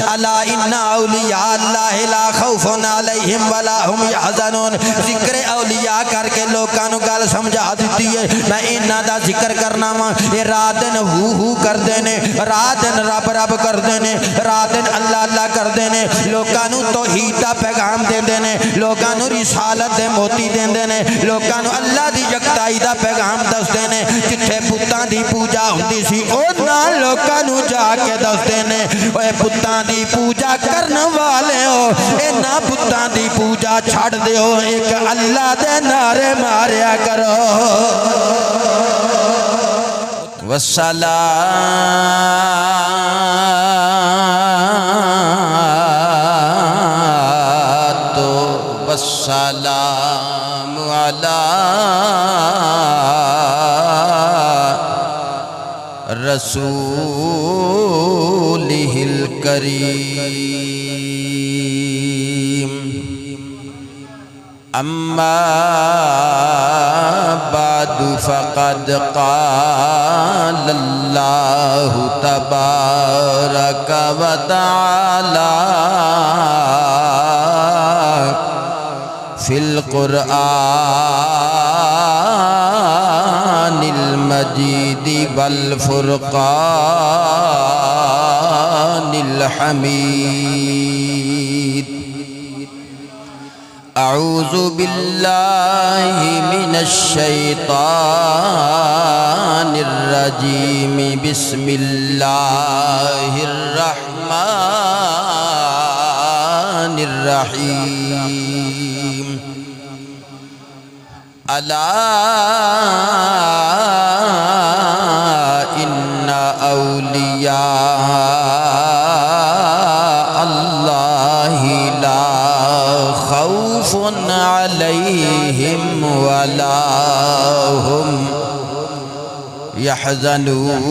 الا ان اولیاء اللہ لا خوف علیہم ولا هم يحزنون۔ ذکر اولیاء کر کے لوکاں نوں گل سمجھا دتی ہے۔ میں انہاں دا ذکر کرنا وا، یہ رات دن ہو کردے نے، رات دن رب رب کردے نے، رات دن اللہ اللہ کردے نے، لوکاں نوں توحید دا پیغام دیندے نے، لوکاں نوں رسالت دے موتی دیندے نے، لوکاں نوں اللہ دی یکتائی دا پیغام دسدے نے۔ جتھے بتاں دی پوجا ہوندی سی انہاں لوکاں نوں جا کے دسدے نے، اوے بتاں دی پوجا کرن والے ہو، انہاں بتاں دی پوجا چھڑ دیو، ایک اللہ دے نعرے ماریا کرو۔ والصلاة والسلام على رسوله الكريم أما بعد فقد قال الله تبارك وتعالى في القرآن المجيد والفرقان الحميد أعوذ بالله من الشيطان الرجيم بسم الله الرحمن الرحيم ألا إن أولياء الله لا خوف عليهم ولا هم يحزنون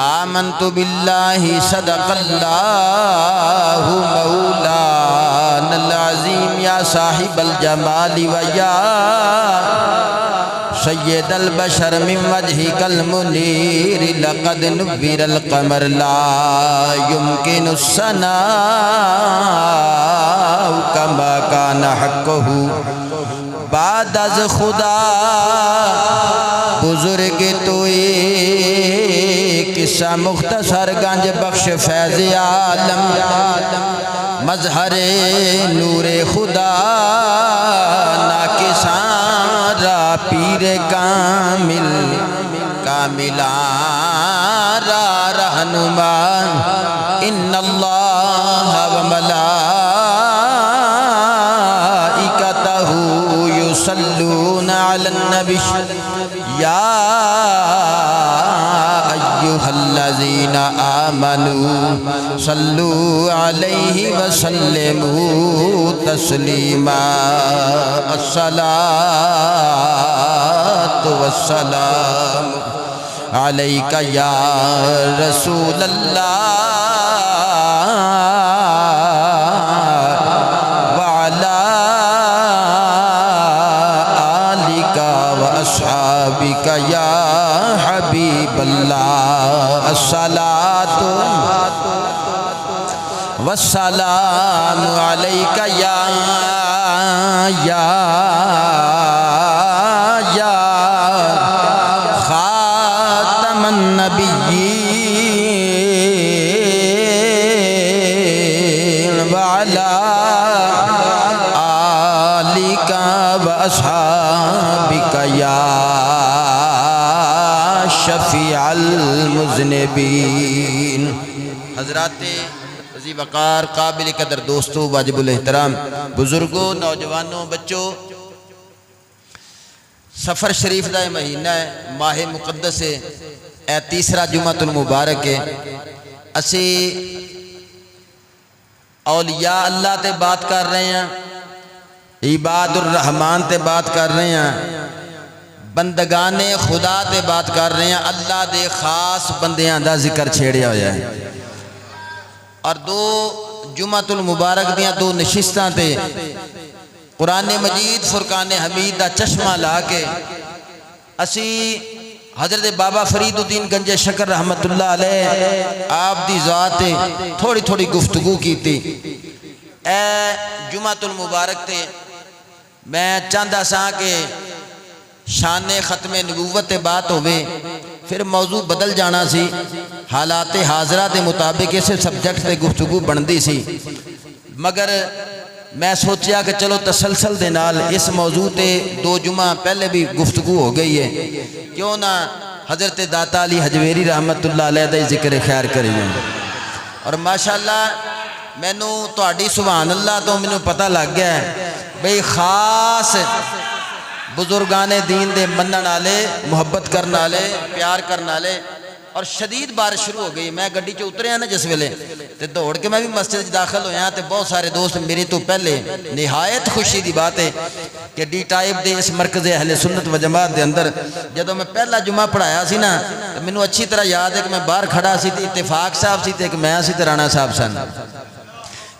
آمنت بالله صدق الله مولانا العظيم يا صاحب الجمال ويا سید البشر من وجهك المنیر لقد نبر القمر لا يمكن الثناء كما كان حقه بعد از خدا بزرگ توئی قصہ مختصر گنج بخش فیض عالم مظہر نور خدا ناکسان را پیر کامل کاملان را رہنمان ان اللہ و ملائکتہ یصلون علی النبی یا ایہا الذین آمنوا صلوا علیہ وسلموا تسلیما الصلاة والسلام علیکہ یا رسول اللہ وعلا آلکہ واصحابکہ یا حبیب اللہ الصلاة والسلام علیکہ یا خاتم النبیین وعلا آلکہ واصحابکہ یا شفیع المذنبین۔ حضرات عزیز وقار قابل قدر دوستو واجب الاحترام بزرگوں نوجوانوں بچوں، سفر شریف دا مہینہ ہے، ماہ مقدس ہے، اے تیسرا جمعۃ المبارک ہے۔ اسی اولیاء اللہ تے بات کر رہے ہیں، عباد الرحمن تے بات کر رہے ہیں، بندگان خدا تے بات کر رہے ہیں، اللہ دے خاص بندیاں دا ذکر چھیڑیا ہویا ہے۔ اور دو جمعۃ المبارک دیاں دو نشستاں تے قرآن مجید فرقان حمید دا چشمہ لا کے اسی حضرت بابا فرید الدین گنج شکر رحمت اللہ علیہ آپ دی ذات تھوڑی تھوڑی گفتگو کی تھی۔ اے جمعۃ المبارک تے میں چاہتا سا کہ شان ختم نبوت بات ہوئے، پھر موضوع بدل جانا سی، حالات حاضرہ دے مطابق اس سبجیکٹ تے گفتگو بندی سی، مگر میں سوچیا کہ چلو تسلسل دے نال اس موضوع تے 2 جمعہ پہلے بھی گفتگو ہو گئی ہے، کیوں نہ حضرت داتا علی حجویری رحمت اللہ علیہ دا ذکر خیر کریے۔ اور ماشاءاللہ مینو تہاڈی سبحان اللہ تو مینو پتہ لگ گیا ہے بھئی خاص بزرگان دین دے منن والے، محبت کرن والے، پیار کرن والے، اور شدید بارش شروع ہو گئی۔ میں گڈی چ اتریا نا جس ویلے تے دوڑ کے میں بھی مسجد داخل ہویا تے بہت سارے دوست میرے تو پہلے، نہایت خوشی دی بات ہے کہ ڈی ٹائپ دے اس مرکز اہل سنت و جماعت دے اندر جدوں میں پہلا جمعہ پڑھایا سی نا مینوں اچھی طرح یاد ہے کہ میں باہر کھڑا سی تے اتفاق صاحب سی تے ایک میں سی تے رانا صاحب سن،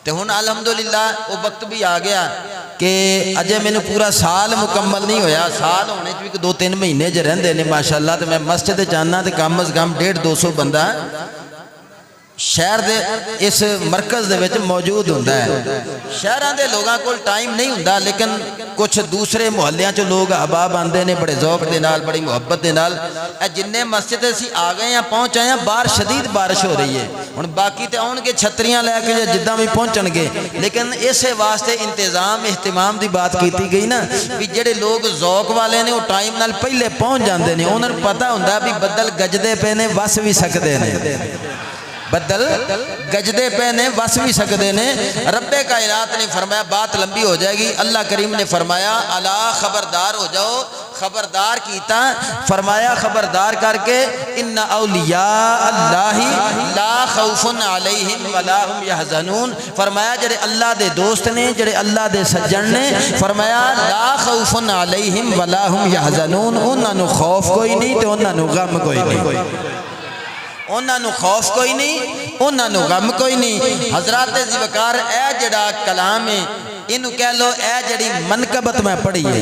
تے ہن الحمدللہ وہ وقت بھی آ گیا کہ اجے میں نے پورا سال مکمل نہیں ہویا، سال ہونے چ بھی 2-3 مہینے جو رہندے نے ماشاءاللہ، تے میں مسجد جانا تے کم از کم 150-200 بندہ شہر دے اس مرکز دے وچ موجود ہوندا ہے۔ شہراں دے لوگاں کول ٹائم نہیں ہوندا، لیکن کچھ دوسرے محلیاں چ لوگ احباب آندے نے بڑے ذوق دے نال، بڑی محبت دے نال۔ اے جننے مسجد اسی آ گئے ہیں پہنچ آئے ہیں، باہر شدید بارش ہو رہی ہے، ہن باقی تے آن گے چھتریاں لے کے جداں بھی پہنچن گے، لیکن اسے واسطے انتظام اہتمام دی بات کیتی گئی نا بھی جڑے لوگ ذوق والے نے وہ ٹائم نال پہلے پہنچ جاندے نے، انہاں نوں پتہ ہوندا بھی بدل گجدے پے نے، وس بھی سکدے نے، بدل گجدے پہ نے، وس بھی سکدے نے۔ رب کائنات نے فرمایا، بات لمبی ہو جائے گی، اللہ کریم نے فرمایا الا خبردار ہو جاؤ، خبردار کیتا، فرمایا خبردار کر کے ان اولیاء اللہ لا خوف علیہم ولا هم یحزنون، فرمایا جڑے اللہ دے دوست نے، جڑے اللہ دے سجن نے، فرمایا لا خوف علیہم ولا هم یحزنون، انہاں نو خوف کوئی نہیں تے انہاں نو غم کوئی نہیں، انہاں نو خوف کوئی نہیں، انہاں نو غم کوئی نہیں۔ حضرات ذوالفقار اے جڑا کلام ہے انہوں کہہ لو اے جڑی منقبت میں پڑھی ہے،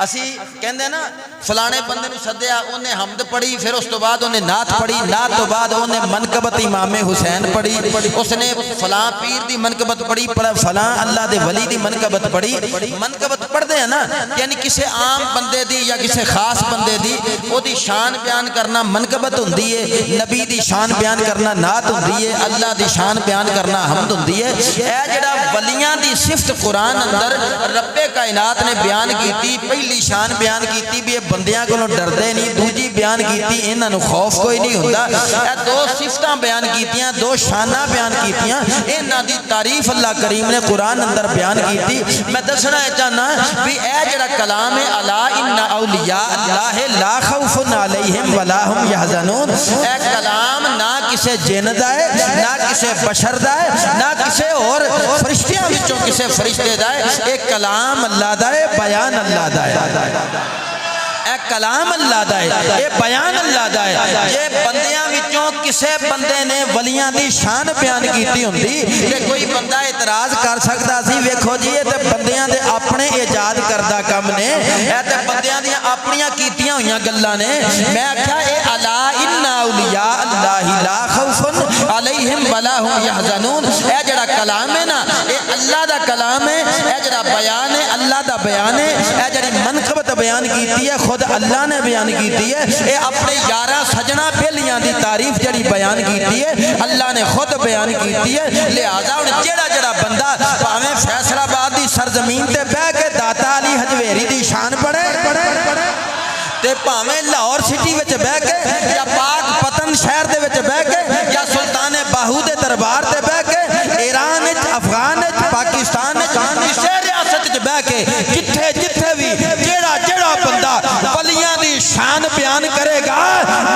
اسی کہندے نا فلانے بندے نو سدیا، انہیں حمد پڑھی، پھر اس تو بعد انہیں نعت پڑھی، نعت تو بعد انہیں منقبت امام حسین پڑھی، اس نے فلاں پیر دی منقبت پڑھی، فلاں اللہ دے ولی دی منقبت پڑھی۔ منقبت پڑھ دے ہیں نا یعنی کسے عام بندے دی یا کسے خاص بندے دی او دی شان بیان کرنا منقبت ہوندی ہے، نبی دی شان بیان کرنا نعت ہوندی ہے، اللہ دی شان بیان کرنا حمد ہوندی ہے۔ اے جڑا ولیاں دی صفت قرآن اندر رب کائنات نے بیان کیتی، پہلی شان بیان کیتی بھی یہ بندیاں کو ڈردے نہیں، دوجی بیان کیتی انہاں نو خوف کوئی نہیں ہوندا، اے 2 صفتاں بیان کیتیاں، 2 شاناں بیان کیتیاں، انہاں دی تعریف اللہ کریم نے قرآن اندر بیان کیتی۔ میں دسنا چاہنا بھی اے جڑا کلام ہے الا ان اولیاء اللہ لا خوف علیہم ولا هم یحزنون، اے کلام نہ کسے جن دا ہے، نہ کسے بشر دا ہے، نہ کسے اور فرشتیاں وچوں کسے فرشتے دا ہے، اے کلام اللہ دا ہے، بیان اللہ دا ہے، اے کلام اللہ دا ہے، اے بیان اللہ دا ہے۔ یہ بندیاں وچوں کسے بندے نے ولیاں دی شان بیان کیتی ہوندی تے کوئی بندہ اعتراض کر سکدا سی ویکھو جی یہ تے بندیاں دے اپنے ایجاد کردہ کم نے، اے تے بندیاں دی اپنیاں کیتیاں ہویاں گلاں نے۔ میں آکھیا اے الا ان اولیاء اللہ لا خوف علیہم ولا هم یحزنون، اے جڑا کلام ہے نا اے اللہ دا کلام ہے، اے جڑا بیان ہے اللہ دا بیان ہے، اے جڑی منقبت بیان کیتی ہے خود اللہ نے بیان کیتی ہے، اے اپنے یارہ سجنہ پہلیاں دی تعریف جڑی بیان کیتی ہے اللہ نے خود بیان کیتی ہے۔ لہذا ان جڑا جڑا بندہ پاویں فیصل آباد دی سرزمین تے بہ کے داتا علی حجویری دی شان پڑھے تے پاویں لاہور سٹی وچ بہ کے یا پاک پتن شہر دے وچ بہ کے یا سلطان باہو دے دربار تے بہ کے ایران وچ افغان وچ پاکستان وچ کسے ریاست وچ بہ کے جتھے جتھے بھی جیڑا جیڑا بندہ ولیاں دی شان بیان کرے گا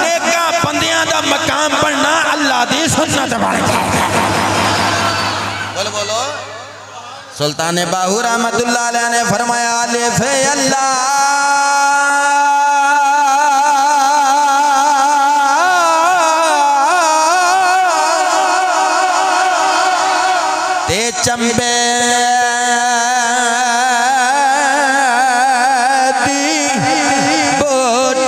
نیکاں بندیاں دا مقام بننا اللہ دی سنت بن جائے گا۔ بولو بولو۔ سلطان باہو رحمت اللہ علیہ نے فرمایا الف اللہ تے چمبے دی بوٹی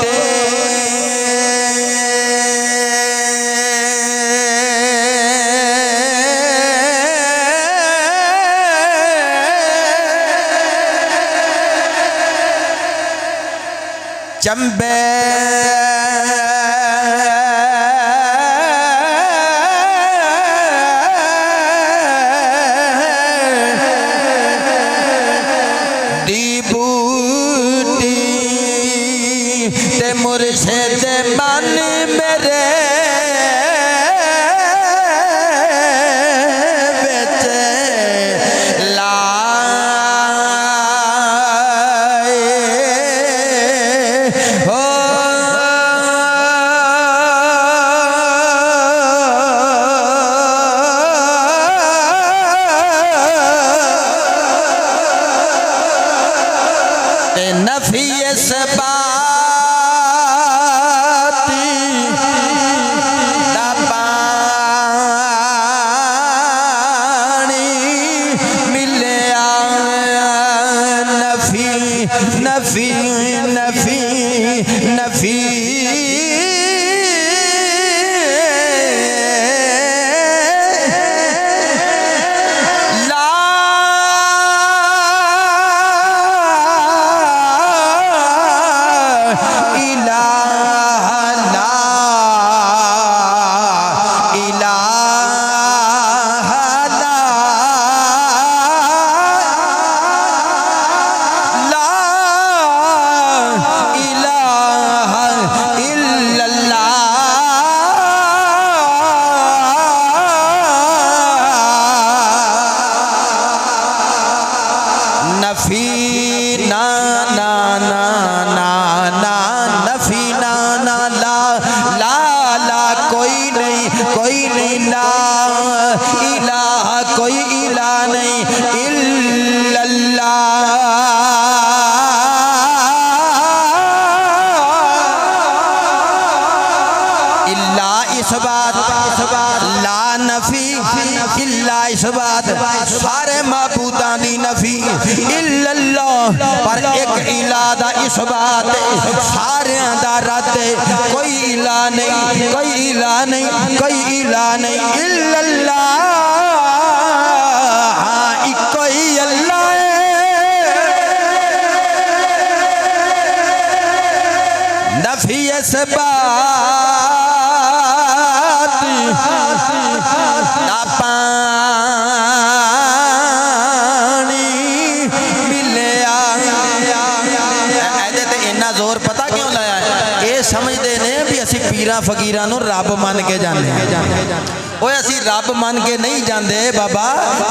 چمبے دی بوٹی تے مرشد من میرے نفی اثباتی دا پانی ملیا نفی نفی نفی نفی نفی نا نا نا نا نا نفی نا نا لا لا لا کوئی نہیں لا الہ کوئی الہ نہیں الا اللہ الا اثبات لا نفی الا اثبات سارے معبودان دی نفی الا اللہ پر ایک الہ دا اثبات سارے دا رد کوئی الہ نہیں کوئی الہ نہیں کوئی الہ نہیں الا اللہ ہاں ایک کوئی اللہ ہے نفی اثبات دا پانی ملیا ایدے تے انہا زور پتہ کیوں لایا ہے اے سمجھ دے نے بھی اسی پیرہ فقیرانوں رب مان کے جانے اوہ اسی رب مان کے نہیں جاندے بابا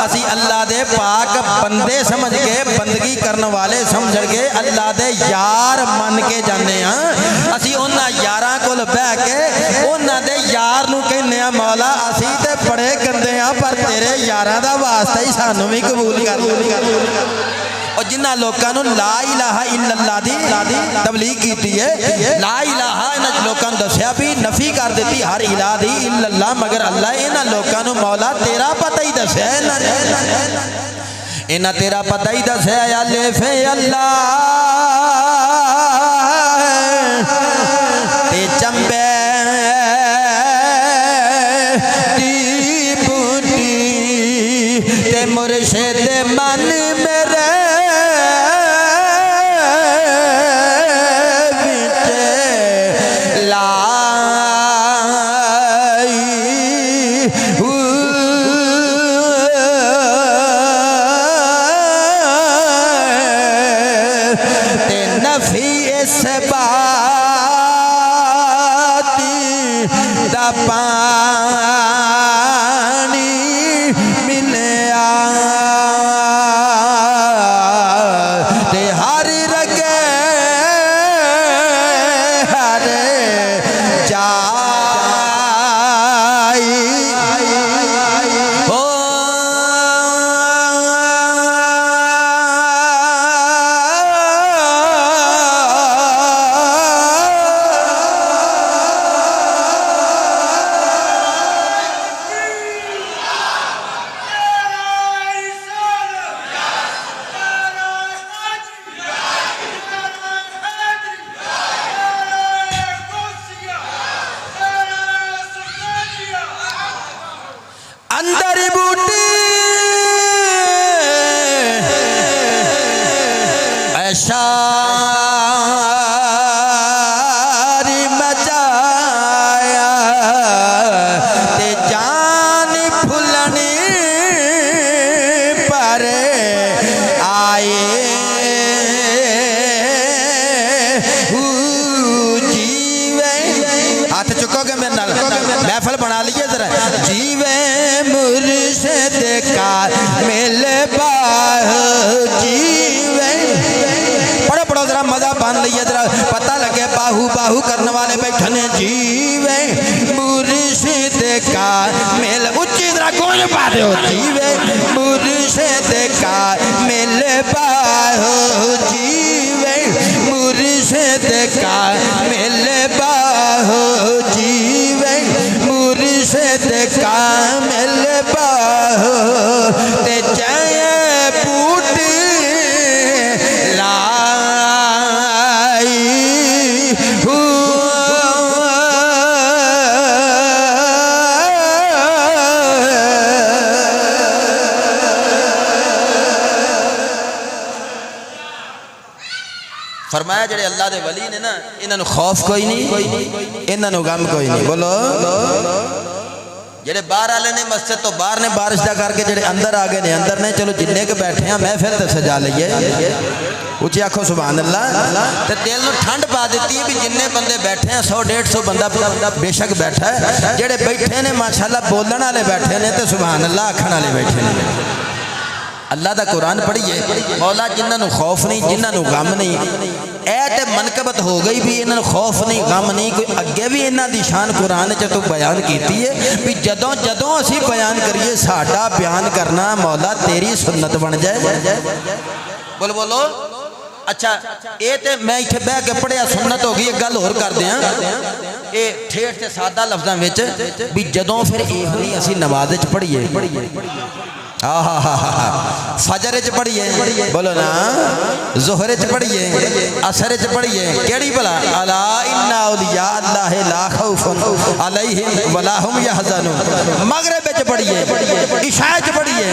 اسی اللہ دے پاک بندے سمجھ کے بندگی کرنے والے سمجھ کے اللہ دے یار مان کے جانے ہیں اسی انہا یاراں کو لبہ کے انہا دے یار نو کہنے ہیں مولا اسی تے پڑے گندے ہیں پر تیرے یاراں دا واسطہ ہی سانو بھی قبول کر اور جنہ لوکانو لا الہ الا اللہ دی تبلیغ کیتی ہے لا الہ انہ لوکانو دسیا بھی نفی کر دیتی ہر الہ دی الا اللہ مگر اللہ انہ لوکانو مولا تیرا پتہ ہی دسیا انہ تیرا پتہ ہی دسیا یا لیف اللہ تے چمبے دی بوٹی تے مرشد من میرے نفی اثبات دا پانی ملیا تے ہر رگے ہر جائی ہو کرنے والے بیٹھے نے جیوے مرشد کا مل اچھی طرح کون پا دے ہو جیوے مرشد کا مل باہو جیوے مرشد کا مل باہو جیوے مرشد کا مل باہو تے جائے پوٹ فرمایا جڑے اللہ دے ولی نے نا انہاں نو خوف کوئی نہیں انہاں نو غم کوئی نہیں بولو جڑے باہر والے نے مسجد تو باہر نے بارش دا کر کے جڑے اندر آ گئے نے اندر نے چلو جننے کے بیٹھے ہیں محفل تے سجا لئیے اونچی آکھو سبحان اللہ تے دل نو ٹھنڈ پا دیتی ہے بھی جننے بندے بیٹھے ہیں 100-150 بندہ بے شک بیٹھا ہے جڑے بیٹھے نے ماشاءاللہ بولن والے بیٹھے نے تے سبحان اللہ آکھن والے بیٹھے نے اللہ دا قرآن پڑھیے مولا جنہاں نو خوف نہیں جنہاں نو غم نہیں اے تے منقبت ہو گئی بھی انہاں نو خوف نہیں غم نہیں کوئی اگے بھی انہاں دی شان قرآن چ تو بیان کیتی ہے بھی جدوں اسی بیان کریے ساڈا بیان کرنا مولا تیری سنت بن جائے بولو اچھا اے تے میں ایتھے بیٹھ کے پڑھیا سنت ہو گئی ایک گل اور کر دیاں اے ٹھیٹھ تے سادہ لفظاں وچ بھی جدوں پھر اے ہونی اسی نماز وچ پڑھیے فجر چ پڑھیے بولو نا ظہر چ پڑھیے عصر چ پڑھیے کیڑی بلا الا ان اولیاء اللہ لا خوف علیہم ولا هم يحزنون مغرب چ پڑھیے عشاء چ پڑھیے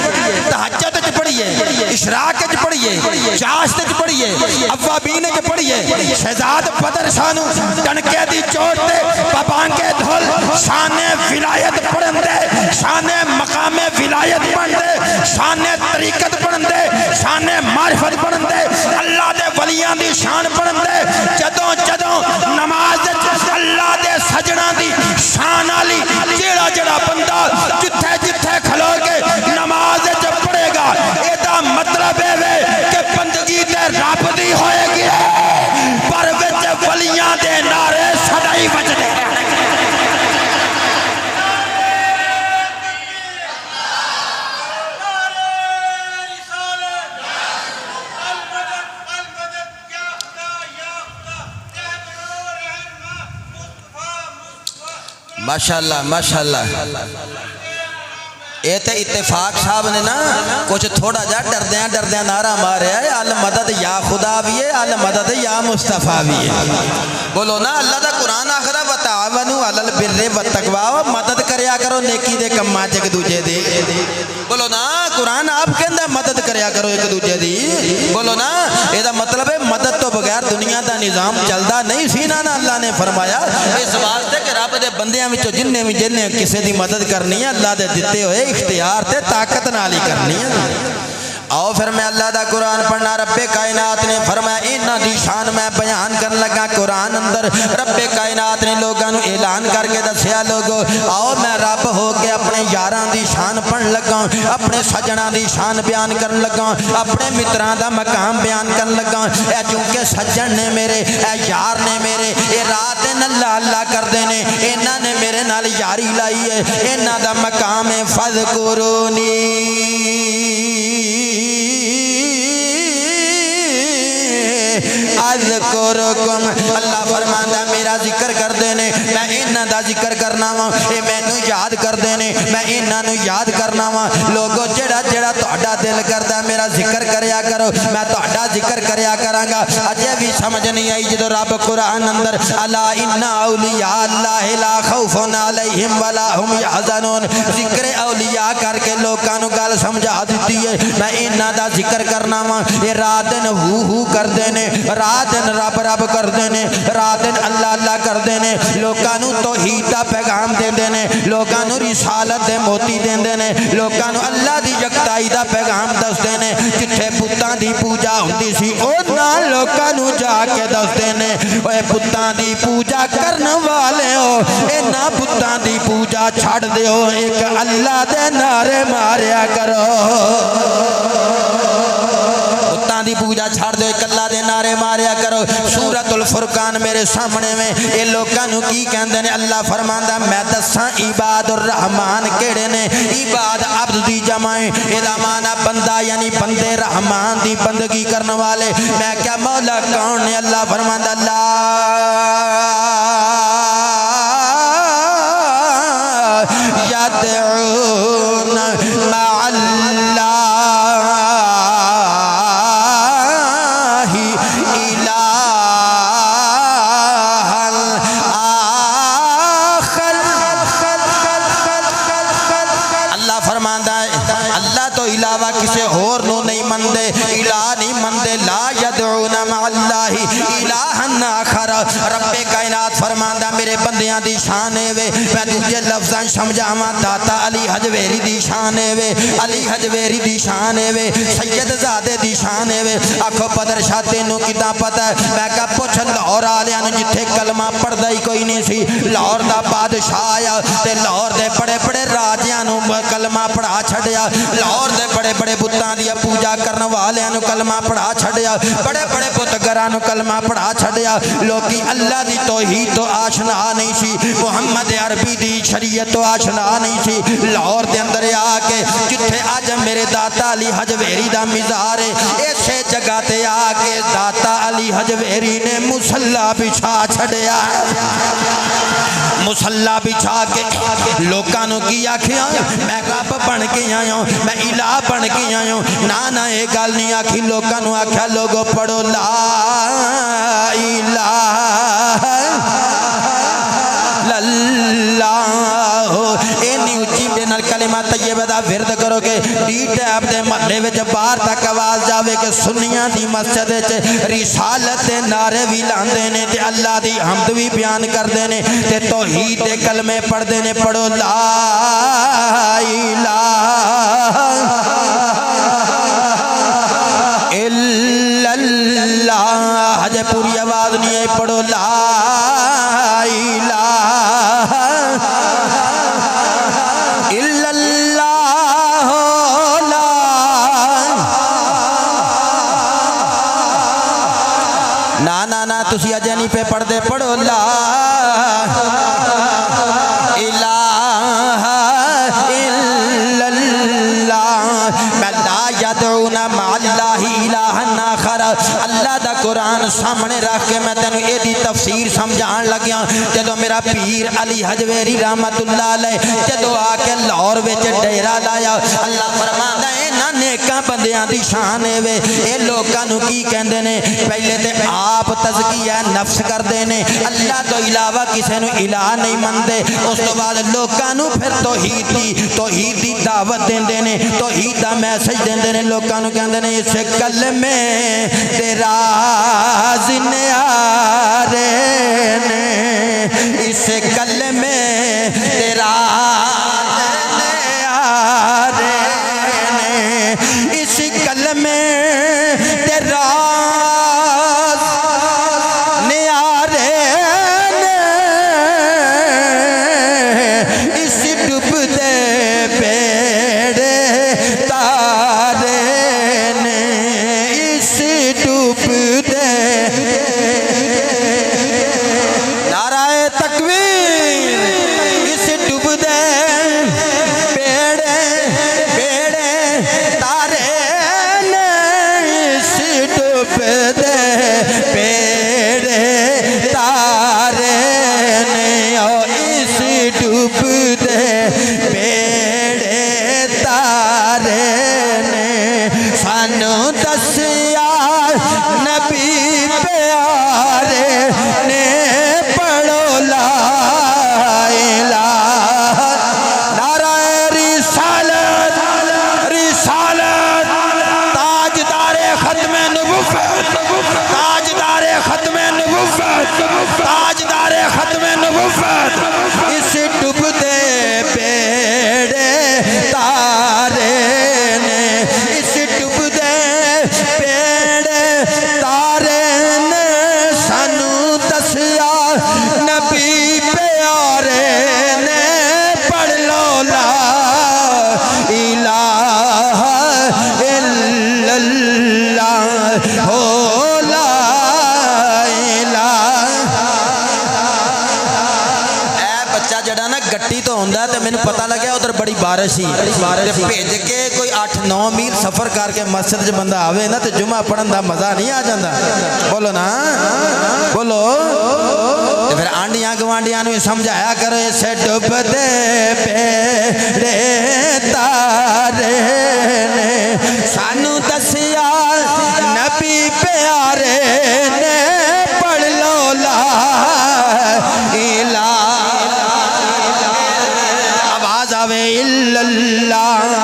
تہجد چ پڑھیے اشراق چ پڑھیے چاشت چ پڑھیے اوابین چ پڑھیے شہزاد بدر شانو ٹنکے دی چوٹ تے پپانکے دھول شان ولایت پڑھندے شان مقام ولایت پڑھندے شان طریقت پڑھندے شان معرفت پڑھندے اللہ دے ولیاں دی شان پڑھندے جدوں نماز اللہ دے سجنا دی شان والی جڑا بندہ جتھے کھلو کے نماز پڑھے گا اے دا مطلب ہے کہ بندگی تے رب دی ہوئے گی پر وچ ولیاں دے نعرے سدائی بجدے ماشاءاللہ اے تے اتفاق صاحب نے نا کچھ تھوڑا جا ڈردیاں نعرہ ماریا ہے المدد یا خدا بھی ہے المدد یا مصطفیٰ بھی ہے بولو نا اللہ دا قرآن آخرہ وتعاونوا علی البر والتقوی مدد کریا کرو نیکی دے کماں چ ایک دوجے دی بولو نا قرآن آپ کہندا مدد کریا کرو ایک دوجے دی بولو نا اے دا مطلب ہے مدد تو بغیر دنیا دا نظام چلدا نہیں سی نا اللہ نے فرمایا اس واسطے کہ رب دے بندیاں وچوں جننے کسے دی مدد کرنی ہے اللہ دے دتے ہوئے اختیار تے طاقت نال ہی کرنی ہے آؤ پھر میں اللہ دا قرآن پڑھنا رب کائنات نے فرمایا انہاں دی شان میں بیان کرن لگا قرآن اندر رب کائنات نے لوگاں نو اعلان کر کے دسیا لوگو آؤ میں رب ہو کے اپنے یاراں دی شان پڑھن لگا اپنے سجناں دی شان بیان کرن لگا اپنے متراں دا مقام بیان کرن لگا اے چونکہ سجن نے میرے اے یار نے میرے اے رات دن اللہ اللہ کردے نے انہاں نے میرے نال یاری لائی ہے انہاں دا مقام ہے فذکرونی اذکرکم اللہ فرماندا میرا ذکر کر دینے میں انہاں دا ذکر کرنا وا اے مینوں یاد کر دینے میں انہاں نو یاد کرنا وا لوگو جڑا تہاڈا دل کردا میرا ذکر کریا کرو میں تہاڈا ذکر کریا کراں گا اجے بھی سمجھ نہیں آئی جدوں رب قرآن اندر الا ان اولیاء اللہ لا خوف علیہم ولا هم يحزنون ذکر اولیاء کر کے لوکاں نو گل سمجھا دتی ہے میں انہاں دا ذکر کرنا وا اے رات دن ہو کر دینے رات دن رب کر دینے رات دن اللہ کر دینے لوکاں نو توحید دا پیغام دے دینے لوکاں نو رسالت دے موتی دے دینے لوکاں نو اللہ دی یکتائی دا پیغام دس دینے جتھے بتاں دی پوجا ہوندی سی اوہاں لوکاں نو جا کے دس دینے اوے بتاں دی پوجا کرن والے ہو انہاں بتاں دی پوجا چھڑ دیو ایک اللہ دے نعرے ماریا کرو دی دی پوجا چھڑ دو ایک اللہ دے نعرے ماریا کرو سورۃ الفرقان میرے سامنے میں اے لوکاں نو کی کہندے نے اللہ فرماندا میں دساں عباد الرحمن کیڑے نے عباد عبد دی جمع اے دا معنی بندہ یعنی بندے رحمان دی بندگی کرنے والے میں کیا مولا کون نے اللہ فرماندا اللہ یدعون مع اللہ الہا آخر اللہ فرماندا ہے اللہ تو علاوہ کسی اور نو نہیں مندے الہ نہیں مندے لا یدعون مع اللہ الہا آخر رب کائنات فرماندا میرے بندیاں دی شان ہے وے میں تجھے لفظاں سمجھاواں داتا علی حجویری دی شان ہے وے علی حجویری دی شان ہے وے سید زادے دی شان ہے وے آکھو پدر شاہ تینوں کتنا پتہ ہے میں کہا پوچھ لاہور آلیاں جتھے کلمہ پڑھدا ہی کوئی نہیں سی لاہور دا بادشاہ آیا تے لاہور دے بڑے بڑے راجیاں نو کلمہ پڑھا چھڑیا لاہور دے بڑے بڑے بتاں دی پوجا کرن والیاں نو کلمہ پڑھا چھڑیا بڑے بڑے بتگراں نو کلمہ پڑھا چھڑیا لوکی اللہ دی توحید تو آشنا نہیں سی محمد عربی دی شریعت تو آشنا نہیں سی لاہور دے اندر آ کے جتھے آج میرے داتا علی حجویری دا مزار ہے ایسے جگہ تے آ کے داتا علی حجویری نے مصلی بچھا چھڑیا مصلی بچھا کے لوکاں نو کی آکھیا میں رب بن کے آیا ہوں میں الہ بن کے آیا ہوں نانا اے گل نہیں آکھی لوکاں نو آکھیا لوگو پڑھو لا الہ اللہ اے نیو چیب دے نال کلمہ طیبہ دا ورد کرو کہ ڈی ٹیپ دے محلے وچ باہر تک آواز جاوے کہ سنیاں دی مسجد وچ رسالت دے نعرے وی لاندے نے تے اللہ دی حمد وی بیان کردے نے تے توحید دے کلمے پڑھدے نے پڑھو لا الہ الا اللہ ہجے پوری آواز نہیں ہے پڑھو لا الہ الا اللہ نا تسی اجے نہیں پہ پڑھ دے پڑھو لا الہ الا اللہ میں لا یدعون مع اللہ الہا آخر اللہ دا قرآن سامنے رکھ کے میں تینوں اے دی تفسیر سمجھان لگیا جدو میرا پیر علی حجویری رحمت اللہ علیہ جدو آ کے لاہور وچ ڈیرا لایا اللہ فرماندا اے نا نیکاں بندیاں دی شان اے وے اے لوکاں نو کی کہندے نے پہلے تے آپ تزکیہ نفس کردے نے اللہ تو علاوہ کسے نو الہ نہیں مندے اس تو بعد لوکاں نو پھر توحید دی دعوت دیندے نے توحید دا میسج دیندے نے لوکاں نو کہندے نے اس کلمے تیرا نیارے نے اس کلمے تیرا نیارے نے اس کلمے تیرا نیارے نے اس ڈوبتے بیڑے تارے نے اس ڈوبتے بچہ جڑا نا گٹی تو ہوندا تے مینوں پتہ لگیا ادھر بڑی بارش ہی تے بھیج کے کوئی 8-9 میل سفر کر کے مسجد چ بندہ آوے نا تے جمعہ پڑھن دا مزہ نہیں آ جاندا بولو نا بولو تے پھر آنڈیاں گوانڈیاں نوں سمجھایا کرو اسے ڈوبدے بیڑے تارے نے سانو دسیا نبی پیارے نے پڑھ لو لا الہ آواز آوے الا اللہ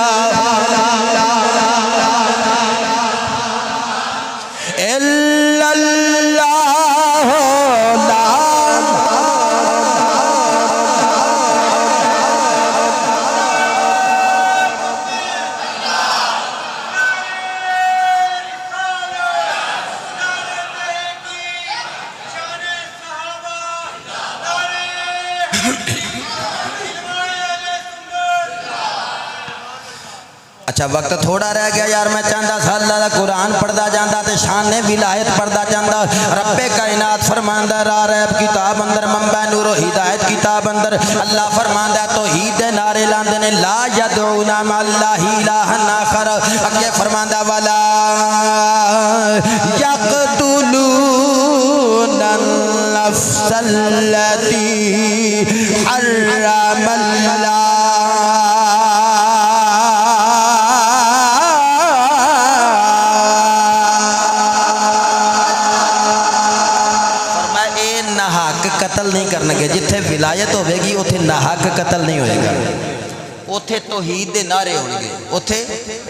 الا اللہ لا اچھا وقت تھوڑا رہ گیا یار میں چاہتا تھا اللہ دا قرآن پڑھدا جاندا تے شان ولایت پڑھدا جاندا رب کائنات فرماندا را ریب کتاب اندر منبع نور و ہدایت کتاب اندر اللہ فرماندا توحید دے نعرے لاندے نے لا یدعون مع اللہ الہ آخر اگے فرماندا والا یقتلون النفس التي حرم اللہ قتل نہیں کرنے گے جتھے ولایت ہوئے گی اتھے ناحق قتل نہیں ہوئے گا اتھے توحید دے نعرے ہوئے گے اتھے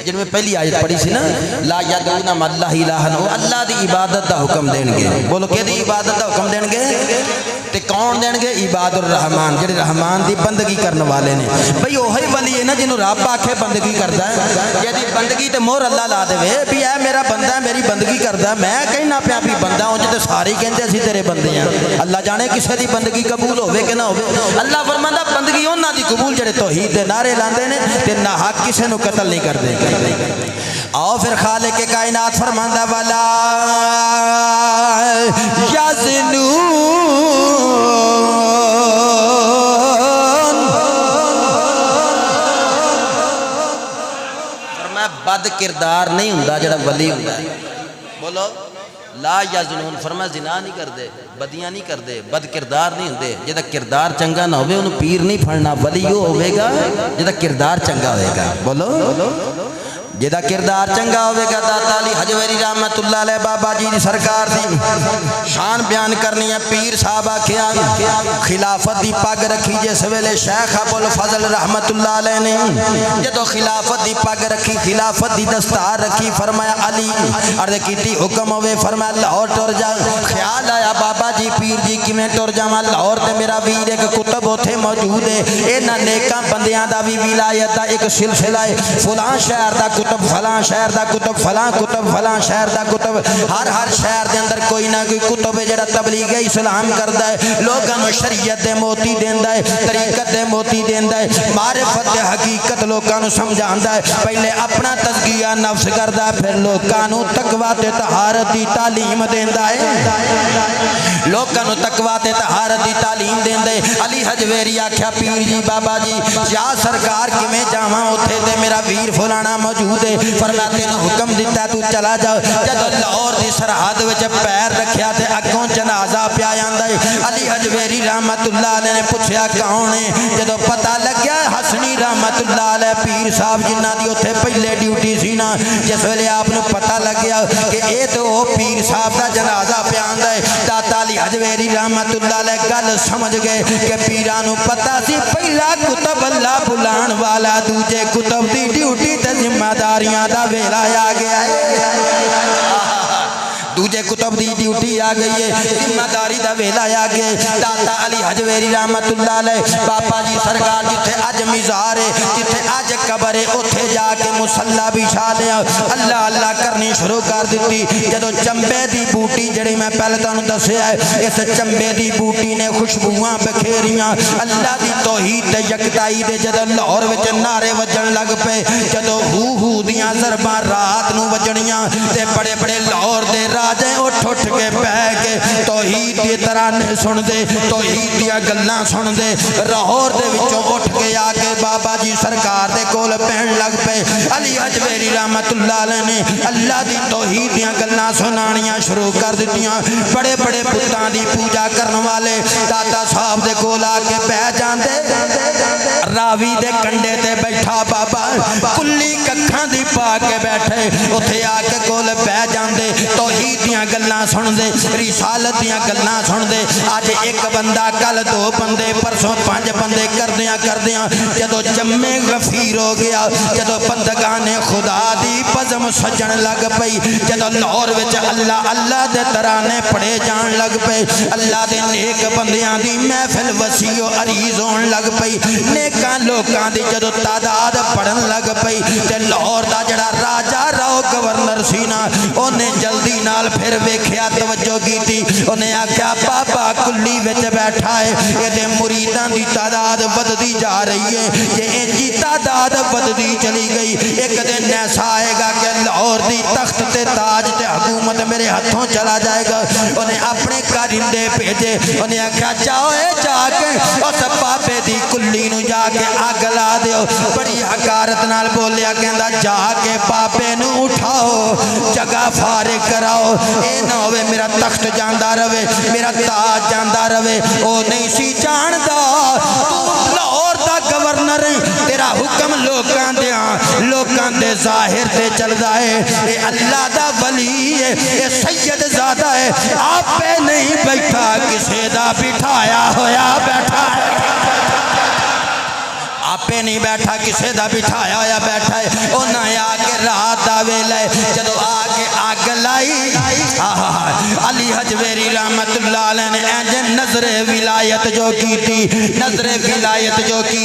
جن میں پہلی آیت پڑھی سی نا لا یدعون مع اللہ الہ وہ اللہ دی عبادت دا حکم دین گے بولو کہ دی عبادت دا حکم دین گے تے کون دین گے عباد الرحمن جڑے رحمان دی بندگی کرنے والے نے بھئی وہی ولی ہے نا جنہوں رب آکھے بندگی کردا ہے یہ دی بندگی تے مور اللہ لا دے بھی اے میرا بندہ ہے میری بندگی کردا ہے میں کہنا پیا بھی بندہ ہوں جتے سارے کہندے اسی تیرے بندے ہیں اللہ جانے کسے دی بندگی قبول ہوے کہ نہ ہوے اللہ فرماندا بندگی انہاں دی قبول جڑے توحید دے نعرے لاندے نے تے ناحق کسے نو قتل نہیں کردے آؤ پھر خالق کائنات فرماندا والا یزنون فرمایا بد کردار نہیں ہوندا جڑا ولی ہوندا ہے بولو لا یزنون فرمایا زنا نہیں کردے بدیاں نہیں کردے بد کردار نہیں ہوندے جدا کردار چنگا نہ ہوئے انہوں پیر نہیں پھڑنا ولی وہ ہوئے گا جدا کردار چنگا ہوئے گا بولو جدا کردار چنگا ہوئے گا داتا علی حجویری رحمت اللہ علیہ بابا جی دی سرکار دی شان بیان کرنی ہے پیر صاحبہ کیا خلافت دی پاگ رکھی جس ویلے شیخ ابو الفضل رحمت اللہ علیہ نے جدو خلافت دی پاگ رکھی خلافت دی دستار رکھی فرمایا علی عرض کیتی حکم ہوئے فرمایا لاہور ٹر جا خیال آیا بابا جی پیر جی کی میں ٹر جاواں لاہور تے میرا ویر ایک کتب ہوتے موجود ہے اینا نیکاں بندیاں دا بھی ولایت دا ایک سلسلہ ہے فلان شہر دا کتب فلاں شہر دا کتب فلاں کتب فلاں شہر دا کتب ہر شہر دے اندر کوئی نہ کوئی کتب ہے جڑا تبلیغ اسلام کردا ہے لوگاں نوں شریعت دے موتی دیندا ہے طریقت دے موتی دیندا ہے معرفت دے حقیقت لوگاں نوں سمجھاندا ہے پہلے اپنا تزکیہ نفس کردا ہے پھر لوگاں نوں تقوی تے طہارت دی تعلیم دیندا ہے لوگاں نوں تقوی تے طہارت دی تعلیم دیندا ہے علی حجویری آکھیا پیر جی بابا جی یا سرکار کیویں جاواں اوتھے تے میرا ویر فلانا موجود فرمایا تینوں حکم دیتا تو چلا جاؤ جدو لاہور دی سرحد وچ پیر رکھیا تے اگوں جنازہ پیا جاندا ہے علی حجویری رحمت اللہ علیہ نے پوچھیا کون ہے جدو پتہ لگیا حسنی رحمت اللہ علیہ پیر صاحب جنہاں دی اوتھے پہلے ڈیوٹی سی نا جس ویلے آپ نوں پتہ لگیا کہ اے تو او پیر صاحب دا جنازہ پیا آندا ہے داتا علی حجویری رحمت اللہ علیہ گل سمجھ گئے کہ پیراں نوں پتہ سی پہلا کتب اللہ بلان والا دوجے کتب دی ڈیوٹی تے ذمہ داریاں دا ویلا آ گیا ہے دوجے کتب دی ڈیوٹی آ گئی ہے ذمہ داری دا ویلا آ گیا ہے داتا علی حجویری رحمت اللہ علیہ بابا جی سرکار جتھے اج مزار ہے جتھے اج قبر ہے اوتھے جا کے مصلی بچھا لیا اللہ اللہ کرنی شروع کر دیتی جدوں چمبے دی بوٹی جڑی میں پہلے تانوں دسیا ہے اس چمبے دی بوٹی نے خوشبوواں بکھیریاں اللہ دی توحید تے یکتائی دے جدوں لاہور وچ نعرے وجن لگ پے جدوں ہو دیاں ضرباں رات نوں وجنیاں تے بڑے بڑے لاہور دے جائیں اٹھ اٹھ کے بہ کے توحید دی ترانے سن دے توحید دیا گلاں سن دے لاہور دے وچوں اٹھ کے آ کے بابا جی سرکار دے کول پہن لگ پے علی حجویری رحمت اللہ علیہ نے اللہ دی توحید دیاں گلاں سنانیاں شروع کر دتیاں بڑے بڑے بتاں دی پوجا کرن والے دادا صاحب دے کول آ کے بہ جاندے راوی دے کنڈے تے بیٹھا بابا کلی ککھاں دی پا کے بیٹھے اوتھے آ کے کول بہ جاندے توحید دیاں گلاں سن دے رسالت دیاں گلاں سن دے اج ایک بندہ کل دو بندے پرسوں پانچ بندے کردیاں جدو جمے غفیر ہو گیا جدو بندگان خدا دی پزم سجن لگ پئی جدو لاہور وچ اللہ اللہ دے ترانے پڑھے جان لگ پے اللہ دے نیک بندیاں دی محفل وسیع و عریض ہون لگ پئی نیکاں لوکاں دی جدو تعداد پڑھن لگ پئی تے لاہور دا جڑا راجا راؤ گورنر سی نا اونے جلدی نال پھر ویکھیا توجہ کیتی اونے آکھیا بابا کلی وچ بیٹھا ہے اے مریداں دی تعداد وددی جا رہی ہے یہ انجی تعداد وددی چلی گئی ایک دن ایسا آئے گا کہ لاہور دی تخت تے تاج تے حکومت میرے ہاتھوں چلا جائے گا انہیں اپنے کارندے بھیجے انہیں آکھا جاؤ جا کے اس بابے دی کلی نو جا کے آگ لا دیو بڑی حکارت نال بولیا کہندا جا کے بابے نو اٹھاؤ جگہ فارغ کراؤ اے نہ ہوئے میرا تخت جاندہ رہے میرا تاج جاندہ رہے او نہیں سی جاندہ لاہور دا گورنر تیرا حکم لوکاں دے ظاہر تے چل دائے اے اللہ دا ولی ہے اے سید زادہ ہے آپ پہ نہیں بیٹھا کسے دا بٹھایا ہویا بیٹھا آپ پہ نہیں بیٹھا کسے دا بٹھایا ہویا بیٹھا ہے انہیں آگے رات دا ویلے جدو آگے آگ لائی علی حجویری رحمت اللہ علیہ نے اینجے نظر ولایت جو کی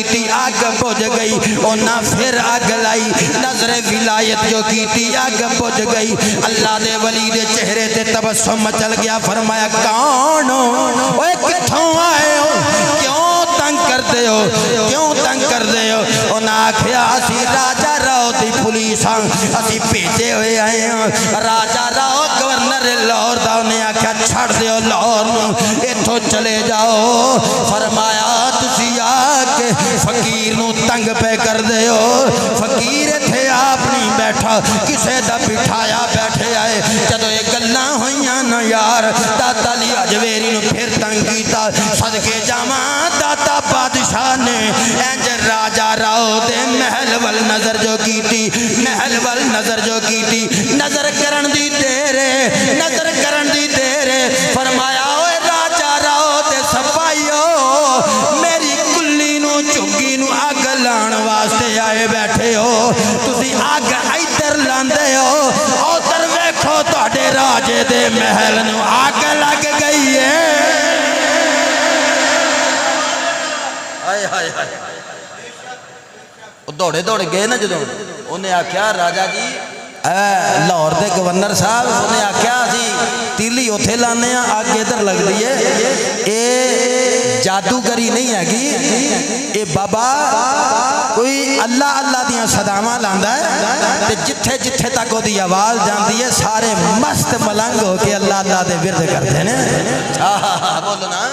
تھی آگ بجھ گئی انہاں پھر آگ لائی نظر ولایت جو کی تھی آگ بجھ گئی اللہ دے ولی دے چہرے تے تبسم چل گیا فرمایا کون ہو اوے کتھوں آئے ہو کیوں تنگ کر دے ہو انہاں آکھیا اسی راجا راؤ دی پولیساں اسی پیچھے ہوئے آئے ہیں راجا راؤ گورنر لاہور دا انہیں آکھیا چھڑ دیو لاہور اتھو چلے جاؤ فرمایا تسی آکے فقیر نو تنگ پہ کر دیو فقیر تھے آپ نہیں بیٹھا کسے دا بٹھایا بیٹھے آئے جدو ایک گلاں ہوئیاں نا یار داتا علی حجویری نو پھر تنگ کیتا صدقے جامعہ داتا بادشاہ نے اینج راجا راؤ دے محل وال نظر جو کی تھی نظر کرن دی تیرے فرمایا اوے راجا راؤ دے سپائیو میری کلی نو چگی نو آگ لان واسطے آئے بیٹھے ہو تسی آگ ایدر لاندے ہو اوتر ویکھو تواڈے راجے دے محل نو آگ لگ گئی ہے دوڑے گئے نا جدوں انہیں آکھیا راجا جی لاہور دے گورنر صاحب انہیں آکھیا اسی تیلی اوتھے لانے ہیں آگ ادھر لگ دی ہے اے جادوگری نہیں ہے گی اے بابا کوئی اللہ اللہ دیاں صداواں لاندا ہے تے جتھے جتھے تک دی آواز جاندی ہے سارے مست ملنگ ہو کے اللہ اللہ دے ورد کرتے ہیں بولو نا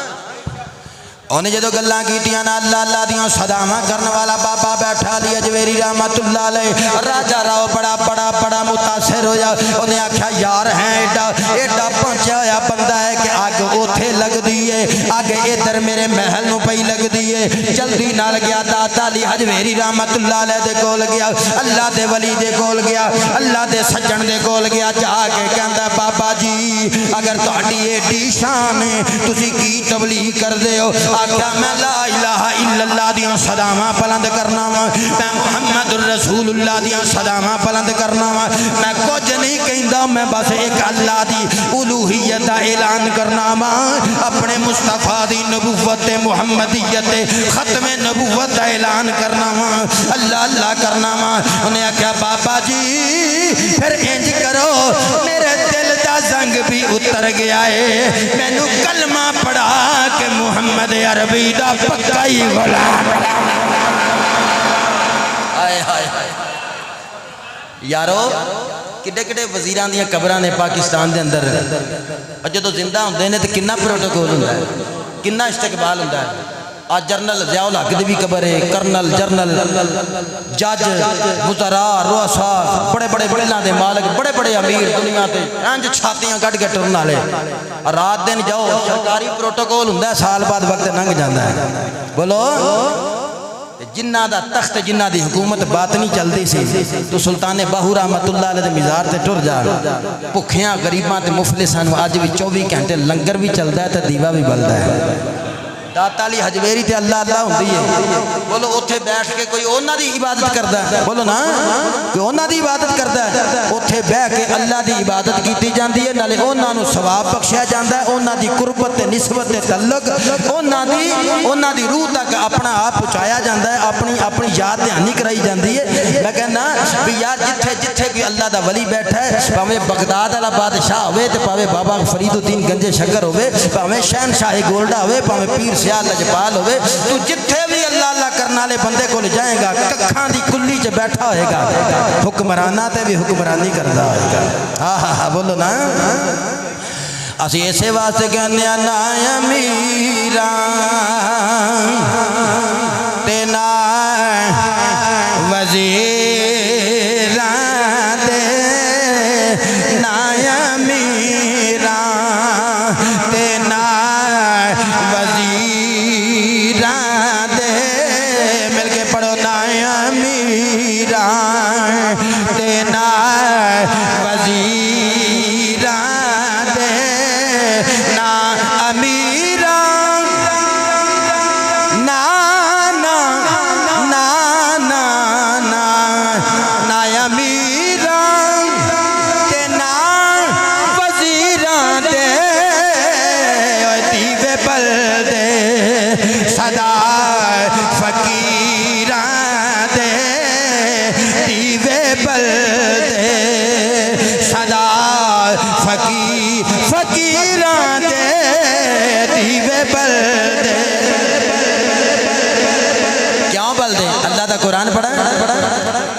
انہیں جدو گلاں کیتیاں نا اللہ اللہ دیاں صداواں کرنے والا بابا بیٹھا علی حجویری رحمت اللہ علیہ راجا راؤ بڑا متاثر ہویا انہیں آکھیا یار ہیں ایڈا پہنچا ہویا بندہ ہے کہ آگ اوتھے لگ دیئے آگ ادھر میرے محل نو پئی لگ دیئے جلدی نال گیا داتا علی حجویری رحمت اللہ علیہ دے کول گیا اللہ دے ولی دے کول گیا اللہ دے سجن دے کول گیا جا کے کہندا بابا جی اگر تہاڈی ایڈی شان ہے تسی کی تبلیغ کر دے ہو آکھا میں لا الہ الا اللہ دیاں صداواں بلند کرنا وا میں محمد الرسول اللہ دیاں صداواں بلند کرنا وا میں کچھ نہیں کہندا میں بس ایک اللہ دی الوہیت دا اعلان کرنا وا اپنے مصطفیٰ دی نبوت محمدیت ختم نبوت دا اعلان کرنا وا اللہ اللہ کرنا وا انہیں آکھا بابا جی پھر انج کرو میرے دل دا زنگ بھی اتر گیا ہے میں نو کلمہ پڑھا کہ محمد عربی دا پکا ہی غلام آئے یارو کڈے کڈے وزیران دیاں قبراں نے پاکستان دے اندر اور جدو زندہ ہوندے نے تے کنا پروٹوکول ہوندا ہے کنا استقبال ہوندا ہے آج جرنل ضیاء الحق دی بھی قبر ہے کرنل جرنل جج وزراء رؤساء بڑے بڑے بڑیلاں دے مالک بڑے بڑے امیر دنیا تے انج چھاتیاں کڈ کے ٹرن والے رات دن جاؤ سرکاری پروٹوکول ہوندا ہے سال بعد وقت لنگ جاندا ہے بولو جنہ دا تخت جنہ دی حکومت باطنی چلدی سی تو سلطان باہو رحمت اللہ علیہ دے مزار تے ٹر جا بھکھیاں غریباں تے مفلساں نوں اج بھی 24 گھنٹے لنگر بھی چلدا ہے تے دیوا بھی بلدا ہے داتا علی حجویری تے اللہ اللہ ہوندی ہے بولو اوتھے بیٹھ کے کوئی انہاں دی عبادت کردا ہے بولو نا کوئی انہاں دی عبادت کردا ہے اوتھے بیٹھ کے اللہ دی عبادت کیتی جاندی ہے نالے انہاں نوں ثواب بخشیا جاندا ہے انہاں دی قربت تے نسبت تے تعلق انہاں دی روح تک اپنا آپ پہنچایا جاندا ہے اپنی یاد دہانی کرائی جاندی ہے میں کہنا بھی یار جتھے کوئی اللہ دا ولی بیٹھا ہے پاویں بغداد والا بادشاہ ہوے تے پاویں بابا فرید الدین گنج شکر ہوے پاویں شہنشاہ گولڈا ہوے پاویں پیر سیال لجپال ہوئے تو جتھے بھی اللہ اللہ کرنا لے بندے کو لے جائیں گا ککھان دی کلی چے بیٹھا ہوئے گا حکمرانہ تے بھی حکمرانی کردہ ہوئے گا بولو نا اسی ایسے واسطے کہنے نا امیران تے نا وزیران دے نا امیران تے نا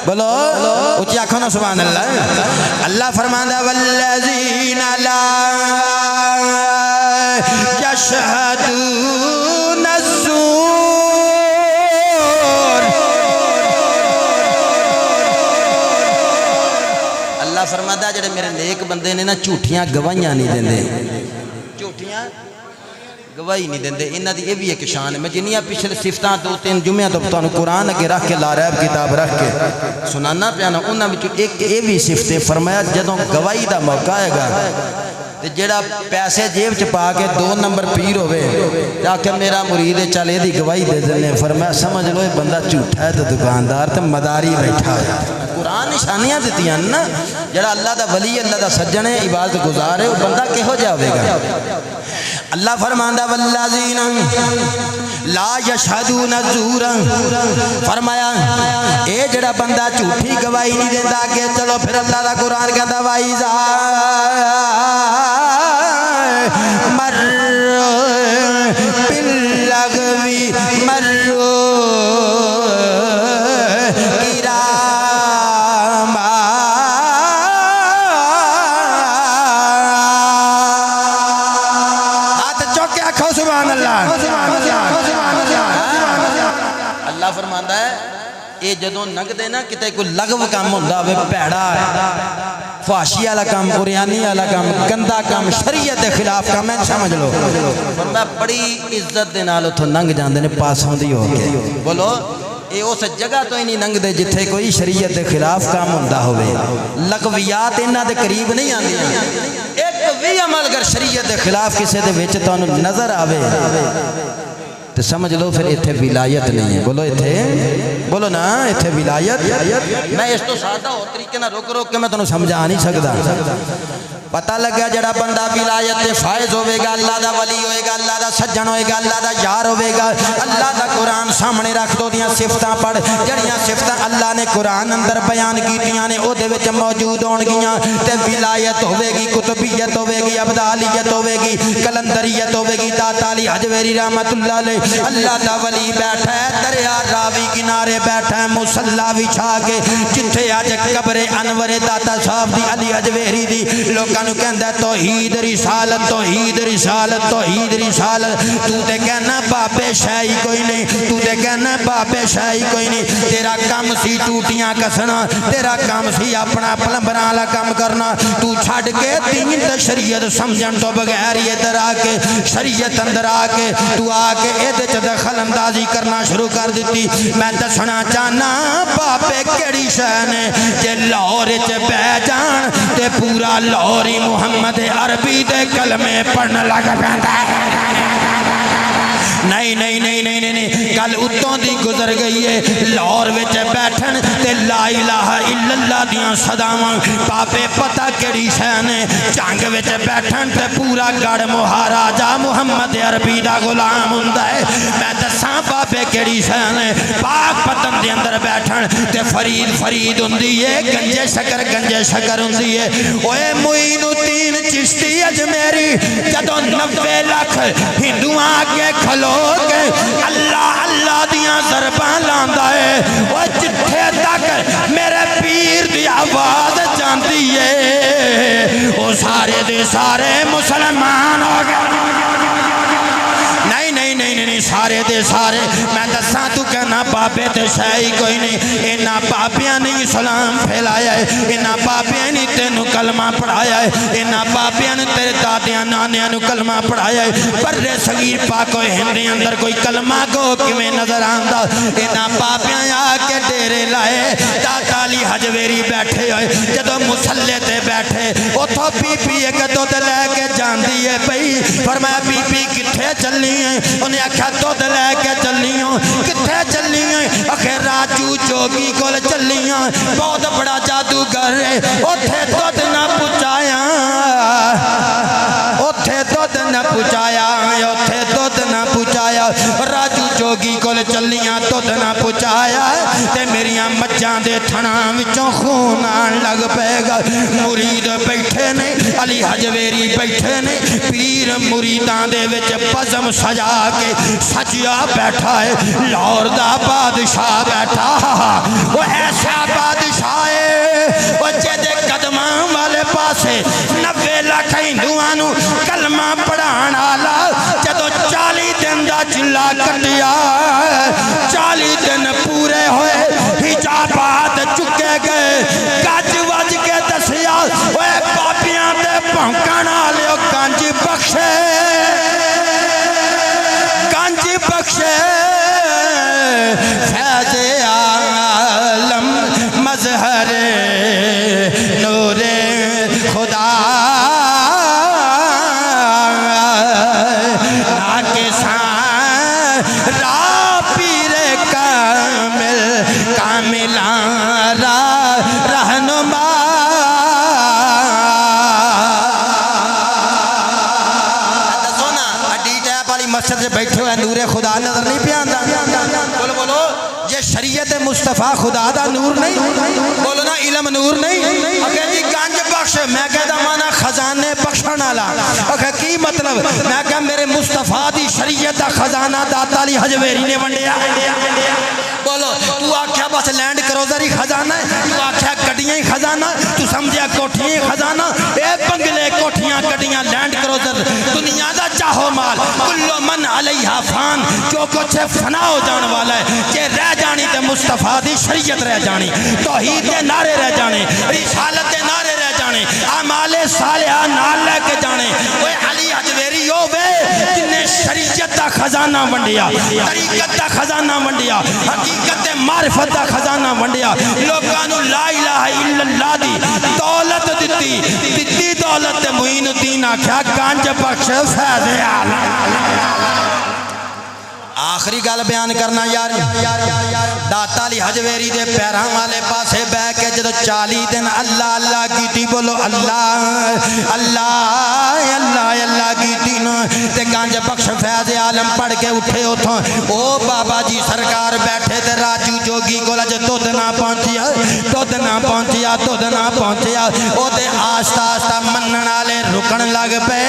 بولو اچھی آنکھوں نا سبحان اللہ اللہ فرماندہ والذین لا یشہدون الزور اللہ فرماندہ جڑے میرے نیک بندے نے نا جھوٹیاں گواہیاں نہیں دیندے جھوٹیاں گواہی نہیں دیندے انہاں دی یہ بھی ایک شان ہے میں جنیاں پچھلے صفتاں 2-3 جمعہ تو تانوں قرآن اگے رکھ کے لاریب کتاب رکھ کے سنانا پیانا انہاں وچوں ایک یہ بھی صفت ہے فرمایا جدوں گواہی دا موقع آئے گا تے جڑا پیسے جیب چ پا کے 2 نمبر پیر ہوئے جا کے میرا مرید ہے چل دی گواہی دے دنے فرمایا سمجھ لو یہ بندہ جھوٹا ہے تو دکاندار تے مداری بیٹھا ہے قرآن نشانیاں دیتی ہیں نا جڑا اللہ دا ولی اللہ دا سجن ہے عبادت گزار ہے وہ بندہ کہو جاوے گا اللہ فرماندہ والذین لا یشہدون الزور فرمایا اے جڑا بندہ جھوٹی گواہی نہیں دیتا کہ چلو پھر اللہ دا قرآن کہتا وَإِذَا مَرُّوا بِاللَّغْوِ مَرُّوا کِرَامًا ہاتھ چوک کے آکھو سبحان اللہ اللہ فرماندہ ہے اے جدوں نگ دے نا کتے کوئی لغو کام ہوندا ہوے پیڑا ہے فحاشی والا کام اوریانی والا کام گندا کام شریعت دے خلاف کام ہے سمجھ لو فرمایا بڑی عزت دے نال اوتھوں لنگ جاندے نے پاسوں دی ہو کے بولو اے اس جگہ تو ہی نہیں لنگ دے جتھے کوئی شریعت دے خلاف کام ہوندا ہوے لغویات انہاں دے قریب نہیں آندیاں ایک بھی عمل اگر شریعت دے خلاف کسے دے وچ تانوں نظر آوے تو سمجھ لو پھر ایتھے ولایت نہیں ہے بولو ایتھے بولو نا ایتھے ولایت میں اس تو سادہ ہو طریقے نہ روک کے میں تنوں سمجھا نہیں سکدا پتہ لگا جڑا بندہ ولایت تے فائز ہوئے گا اللہ دا ولی ہوئے گا اللہ دا سجن ہوئے گا اللہ دا یار ہوئے گا اللہ دا قرآن سامنے رکھ دو دیاں صفتاں پڑھ جڑیاں صفتاں اللہ نے قرآن اندر بیان کیتیاں نے او دے وچ موجود ہون گیاں تے ولایت ہوئے گی قطبیت ہوئے گی ابدالیت ہوئے گی کلندریت ہوئے گی داتا علی حجویری رحمت اللہ علیہ اللہ دا ولی بیٹھا ہے دریا راوی کنارے بیٹھا ہے مصلی وچھا کے جتھے اج قبر انور داتا صاحب دی علی حجویری دی لوکاں نو کہندا توحید رسالت توحید رسالت توحید رسالت تو تے کہنا بابے شاہی کوئی نہیں تو تے کہنا بابے شاہی کوئی نہیں تیرا کام سی ٹوٹیاں کسنا تیرا کام سی اپنا پلمبراں والا کام کرنا تو چھڈ کے دین تے شریعت سمجھن تو بغیر ادھر آ کے شریعت اندر آ کے تو آ کے ادھے چ دخل اندازی کرنا شروع کر دیتی میں دسنا چاہنا بابے کیڑی شے نے جے لاہور چ بہ جان تے پورا لاہور محمد عربی دے کلمے پڑھن لگ پیندا ہے نہیں نہیں نہیں نہیں نہیں گل اتوں دی گزر گئی ہے لاہور وچ بیٹھن تے لا الہ الا اللہ دیاں صداواں پاپے پتہ کیڑی شے نے جنگ وچ بیٹھن تے پورا گڑھ مہاراجا محمد عربی دا غلام ہوندا ہے میں دساں پاپے کیڑی شے نے پاک پتن دے اندر بیٹھن تے فرید فرید ہوندی ہے گنجے شکر ہوندی ہے اوے معین الدین چشتی اجمیری جدوں 90 لاکھ ہندوآں اگے کھلو کے اللہ اللہ دیاں ضرباں لاندا ہے وہ جتھے تک میرے پیر دی آواز جاندی ہے وہ سارے دے سارے مسلمان ہو گئے نہیں سارے دے سارے میں دساں تو کہنا بابے تے شاہی کوئی نہیں اینا بابیاں نے اسلام پھیلایا ہے اینا بابیاں نے تینوں کلمہ پڑھایا ہے اینا بابیاں نے تیرے دادیاں نانیاں نے کلمہ پڑھایا ہے پر صغیر پاک و ہندی اندر کوئی کلمہ کو کمیں نظر آندا اینا بابیاں آ کے ڈیرے لائے داتا علی حجویری بیٹھے ہوئے جدو مسلے تے بیٹھے اتھو بی بی ایک دو لے کے جان دیئے پئی فرمایا بی بی کتھے چلنی ہے انہیں آکھا دودھ لے کے چلی ہوں کتھے چلی ہیں آخر راجو جوگی کول چلی ہوں بہت بڑا جادوگر ہے اتھے دودھ نہ پچایا اتھے دودھ نہ پچایا اتھے دودھ نہ پچایا راجو جوگی کول چلیاں دودھ نہ پچایا تے میریاں مجھاں دے تھناں وچوں خون آن لگ پے گا مرید بیٹھے نے علی حجویری بیٹھے نے پیر مریداں دے وچ پزم سجا کے سجیا بیٹھا ہے لاہور دا بادشاہ بیٹھا وہ ایسا بادشاہ ہے وہ جدے قدماں والے پاسے 90 لاکھ ہندوآں نو کلمہ پڑھان آلا جدو 40 دن دا چلا کٹیا 40 دن پورے ہوئے حجابات چکے گئے گج وج کے دسیا وہ پاپیاں دے پھونکن آلے گنج بخشے فیض عالم مظہر نور خدا ناکسان را پیر کامل کاملان را رہنما مسجد سے بیٹھے ہوئے نور خدا نظر نہیں پیاندا بولو بولو یہ شریعت مصطفیٰ خدا دا نور نہیں بولو نا علم نور نہیں اگر جی گنج بخش میں کہتا مانا خزانے بخشن آلا اگر کی مطلب میں کہا میرے مصطفیٰ دی شریعت دا خزانہ داتا علی حجویری نے ونڈیا بولو تو آکھیا بس لینڈ کروزر ہی خزانہ ہے تو آکھیا گڈیاں ہی خزانہ تو سمجھیا کوٹھیاں ہی خزانہ اے بنگلے کوٹھیاں گڈیاں لینڈ کروزر دنیا دا چاہو مال کلو من علیہ فان جو کچھ فنا ہو جان والا ہے کہ رہ جانی تے مصطفیٰ دی شریعت رہ جانی توحید دے نعرے رہ جانے رسالت دے نعرے رہ جانے اعمال صالحہ نال لے کے جانے وہ علی حجویری ہو بے جن نے شریعت دا خزانہ ونڈیا طریقت دا خزانہ ونڈیا حقیقت معرفت دا خزانہ ونڈیا لوگانو لا الہ الا اللہ دی دولت دیتی دولت معین الدین آکھیا گنج بخش فیض عالم آخری گل بیان کرنا یار داتا علی حجویری دے پیراں والے پاسے بہ کے جدو 40 دن اللہ اللہ کیتی بولو اللہ اللہ اللہ اللہ کیتی نا تے گنج بخش فیض عالم پڑھ کے اٹھے اتھوں او بابا جی سرکار بیٹھے تے راجو جوگی کولا جو دودھ نہ پہنچیا دودھ نہ پہنچیا دودھ نہ پہنچیا او تے آہستہ آہستہ منن والے رکن لگ پے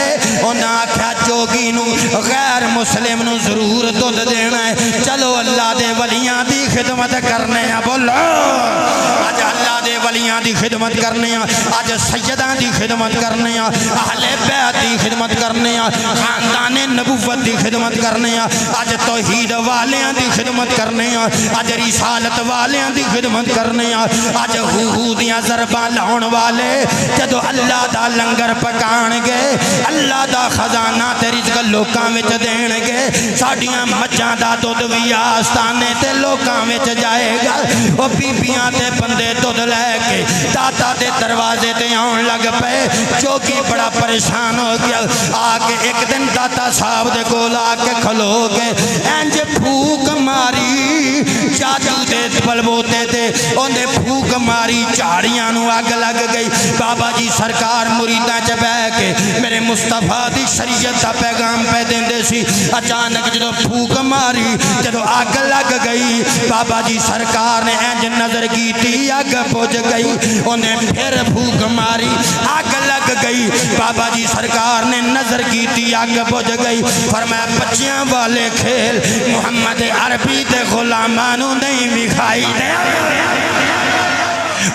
انہاں آکھیا جوگی نو غیر مسلم نو ضرور دودھ دینا ہے چلو اللہ دے ولیاں دی خدمت کرنے ہیں بولو آج اللہ دے ولیاں دی خدمت کرنے ہیں آج سیدان دی خدمت کرنے ہیں اہل بیت دی خدمت کرنے ہیں خاندان نبوت دی خدمت کرنے ہیں آج توحید والیاں دی خدمت کرنے ہیں آج رسالت والیاں دی خدمت کرنے ہیں آج حہودیاں ضرباں لاؤن والے جدو اللہ دا لنگر پکان گے اللہ دا خزانہ تے رزق لوکاں وچ دین گے ساڑیاں مجھاں دا دودھ بھی آستانے تے لوکاں وچ جائے گا وہ بیبیاں تے بندے دودھ لے کے داتا دے دروازے تے آن لگ پے جو کی بڑا پریشان ہو گیا آکے ایک دن داتا صاحب دے کول آکے کھلو گے انج پھوک ماری جادو دے بلبوتے تے انہیں پھوک ماری چاڑیاں نو آگ لگ گئی بابا جی سرکار مریداں چ بہ کے میرے مصطفیٰ دی شریعت دا پیغام پہ دیندے سی اچانک جدو پھوک ماری جدو آگ لگ گئی بابا جی سرکار نے انج نظر کی تھی آگ پوچھ گئی انہیں پھر پھوک ماری آگ لگ گئی بابا جی سرکار نے نظر کی تھی آگ پوچھ گئی فرمایا بچیاں والے کھیل محمد عربی دے غلامانوں نہیں بکھائی دے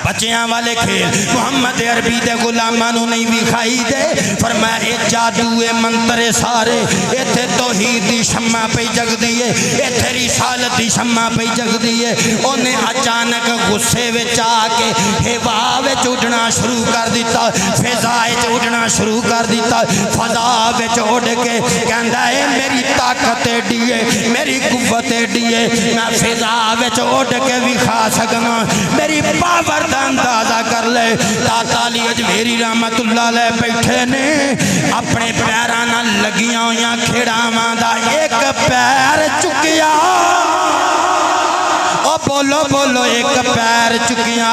بچیاں والے کھیل محمد عربی دے غلامانوں نہیں بھی کھائی دے فرمایا اے جادوے منترے سارے ایتھے توحید دی شمع پہ جگ دیئے ایتھے رسالت دی شمع پہ جگ دیئے انہیں اچانک غصے وچ آکے ہوا وچ اڑنا شروع کر دیتا فضا وچ اڑنا شروع کر دیتا فضا وچ اڑ کے کہندا ہے میری طاقت ایڈی ہے میری قوت ایڈی ہے میں فضا وچ اڑ کے بھی کھا سکنا میری پاور دا اندازہ کر لے داتا علی حجویری رحمت اللہ علیہ بیٹھے نے اپنے پیرانا لگیاں ہویاں کھڑاواں دا ایک پیر چکیا بولو بولو ایک پیر چکیاں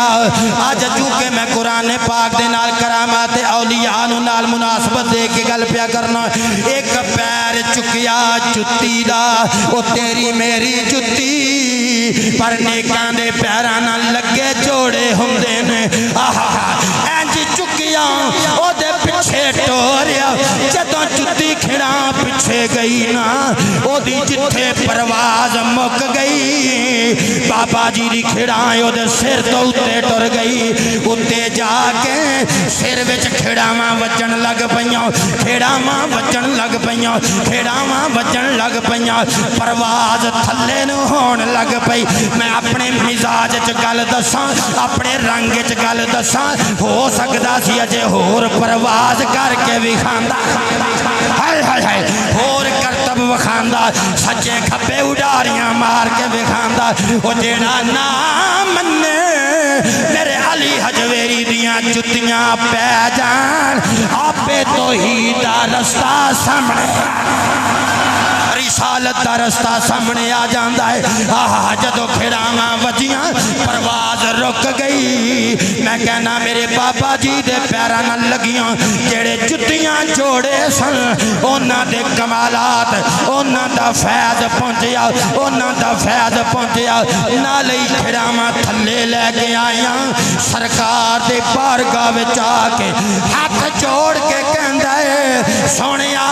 آج چونکہ میں قرآن پاک دے نال کرامات اولیاء نال مناسبت دے کے گل پیا کرنا ایک پیر چکیا جتی دا وہ تیری میری جتی پر نیکان دے پیرانا لگے جوڑے ہوندے نے اینج چکیاں او دے پچھے ٹوریا جدوں جتی کھڑا پچھے گئی نا او دی جتھے پرواز مک گئی بابا جی دی کھڑائیں او دے سر تو اتے ٹر گئی اتے جا کے سر وچ کھڑاواں وجن لگ پئیاں کھڑاواں وجن لگ پئیاں کھڑاواں وجن لگ پئیاں پرواز تھلے نو ہون لگ پئی میں اپنے مزاج چ گل دساں اپنے رنگ چ گل دساں ہو سکدا سی اجے ہور پرواز کر کے وکھاندا ہائے ہائے ہائے ہور کرتب وکھاندا سچے کھپے اڈاریاں مار کے وکھاندا او جیڑا نام منے میرے علی حجویری دیاں جتیاں پہ جان آپے توحید دا رستہ سامنے رسالت دا رستہ سامنے آ جاندا ہے جدو کھڑاواں وجیاں پرواز رک گئی میں کہنا میرے بابا جی دے پیراں نال لگیاں جڑے جتیاں جوڑے سن انہاں دے کمالات انہاں دا فیض پہنچیا انہاں دا فیض پہنچیا نال ہی کھڑاواں تھلے لے کے آیاں سرکار دے بارگاہ وچ آ کے ہاتھ جوڑ کے کہندا ہے سونیا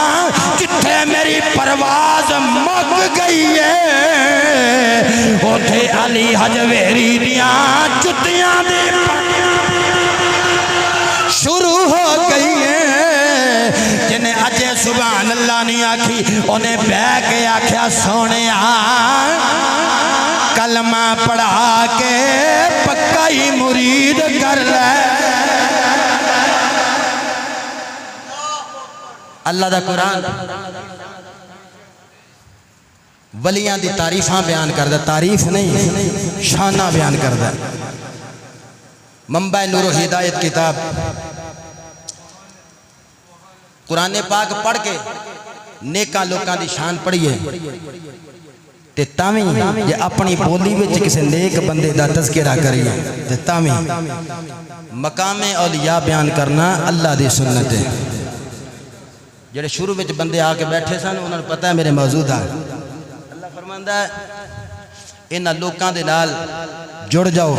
جتھے میری پرواز مک گئی ہے اوتھے علی حجویری دیاں جتیاں دے شروع ہو گئی ہے جنہیں اجے سبحان اللہ نہیں آکھی انہیں بہ کے آکھیا سونیا کلمہ پڑھا کے پکا ہی مرید کر لے اللہ دا قرآن ولیاں دی تعریفاں بیان کردہ تعریف نہیں شانہ بیان کردہ منبع نور و ہدایت کتاب قرآن پاک پڑھ کے نیکاں لوکاں دی شان پڑھیے تے تاویں جے اپنی بولی وچ کسے نیک بندے دا تذکرہ کریے تے تاویں مقام اولیاء بیان کرنا اللہ دی سنت ہے جڑے شروع وچ بندے آ کے بیٹھے سن انہاں نوں پتہ ہے میرے موجود ہیں اللہ فرماندا ہے انہاں لوکاں دے نال جڑ جاؤ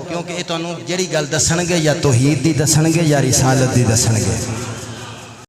کیونکہ یہ تانوں جڑی گل دسن گے یا توحید دی دسن گے یا رسالت دی دسن گے